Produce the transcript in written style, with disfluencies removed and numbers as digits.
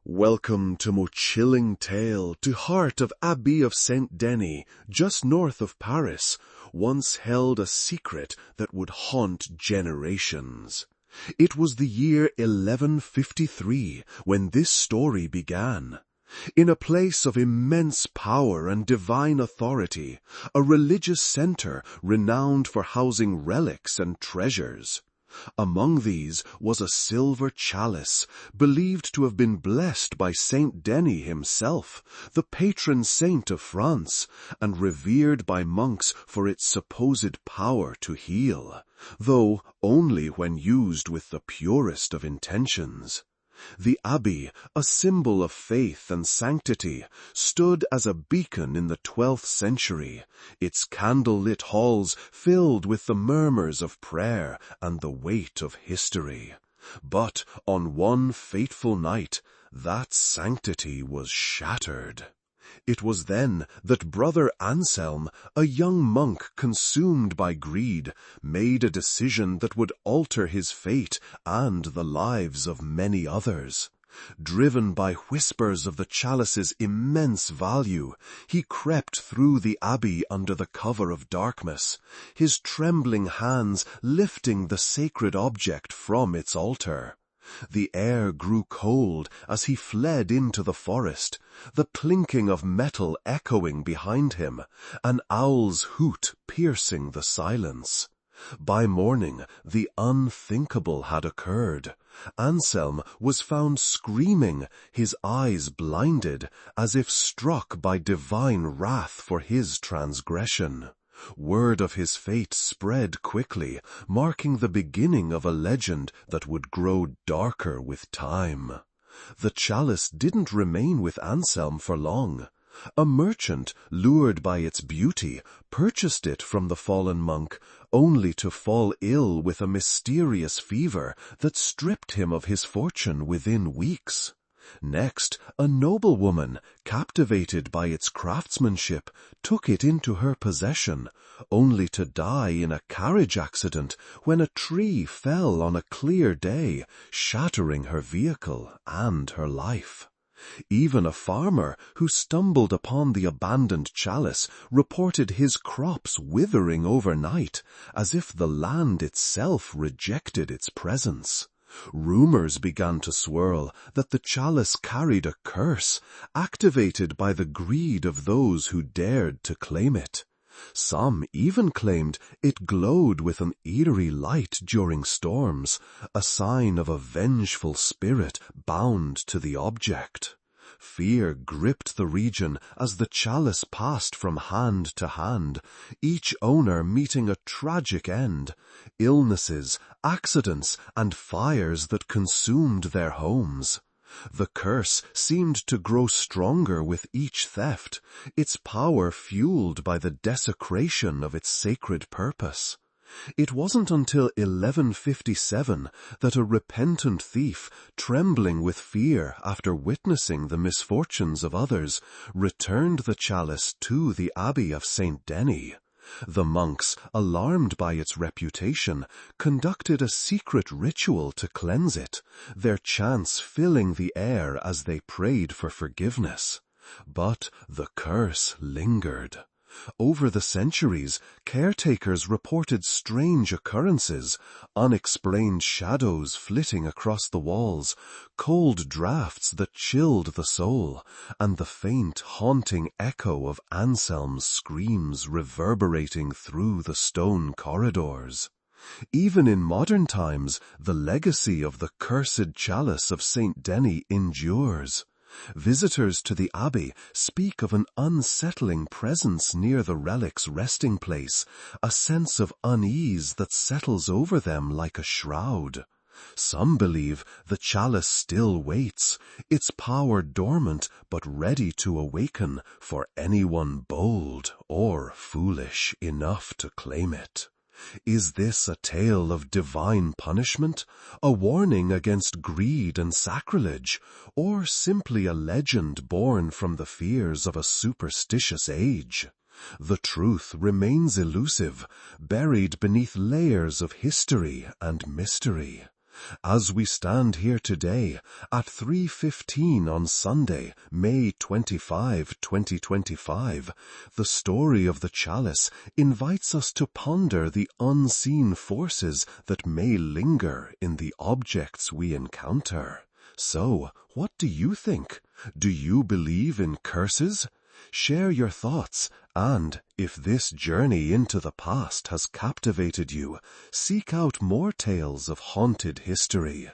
Welcome to mo chilling tale to heart of Abbey of Saint-Denis, just north of Paris, once held a secret that would haunt generations. It was the year 1153 when this story began. In a place of immense power and divine authority, a religious center renowned for housing relics and treasures. Among these was a silver chalice, believed to have been blessed by Saint Denis himself, the patron saint of France, and revered by monks for its supposed power to heal, though only when used with the purest of intentions. The abbey, a symbol of faith and sanctity, stood as a beacon in the 12th century, its candle-lit halls filled with the murmurs of prayer and the weight of history. But on one fateful night, that sanctity was shattered. It was then that Brother Anselm, a young monk consumed by greed, made a decision that would alter his fate and the lives of many others. Driven by whispers of the chalice's immense value, he crept through the abbey under the cover of darkness, his trembling hands lifting the sacred object from its altar. The air grew cold as he fled into the forest, the clinking of metal echoing behind him, an owl's hoot piercing the silence. By morning, the unthinkable had occurred. Anselm was found screaming, his eyes blinded, as if struck by divine wrath for his transgression. Word of his fate spread quickly, marking the beginning of a legend that would grow darker with time. The chalice didn't remain with Anselm for long. A merchant, lured by its beauty, purchased it from the fallen monk, only to fall ill with a mysterious fever that stripped him of his fortune within weeks. Next, a noblewoman, captivated by its craftsmanship, took it into her possession, only to die in a carriage accident when a tree fell on a clear day, shattering her vehicle and her life. Even a farmer who stumbled upon the abandoned chalice reported his crops withering overnight, as if the land itself rejected its presence. Rumors began to swirl that the chalice carried a curse, activated by the greed of those who dared to claim it. Some even claimed it glowed with an eerie light during storms, a sign of a vengeful spirit bound to the object. Fear gripped the region as the chalice passed from hand to hand, each owner meeting a tragic end. Illnesses, accidents, and fires that consumed their homes. The curse seemed to grow stronger with each theft, its power fueled by the desecration of its sacred purpose. It wasn't until 1157 that a repentant thief, trembling with fear after witnessing the misfortunes of others, returned the chalice to the Abbey of Saint-Denis. The monks, alarmed by its reputation, conducted a secret ritual to cleanse it, their chants filling the air as they prayed for forgiveness. But the curse lingered. Over the centuries, caretakers reported strange occurrences, unexplained shadows flitting across the walls, cold draughts that chilled the soul, and the faint, haunting echo of Anselm's screams reverberating through the stone corridors. Even in modern times, the legacy of the Cursed Chalice of Saint-Denis endures. Visitors to the abbey speak of an unsettling presence near the relic's resting place, a sense of unease that settles over them like a shroud. Some believe the chalice still waits, its power dormant but ready to awaken for anyone bold or foolish enough to claim it. Is this a tale of divine punishment, a warning against greed and sacrilege, or simply a legend born from the fears of a superstitious age? The truth remains elusive, buried beneath layers of history and mystery. As we stand here today at 3:15 on Sunday, May 25, 2025, the story of the chalice invites us to ponder the unseen forces that may linger in the objects we encounter. So, what do you think? Do you believe in curses? Share your thoughts, and if this journey into the past has captivated you, seek out more tales of haunted history.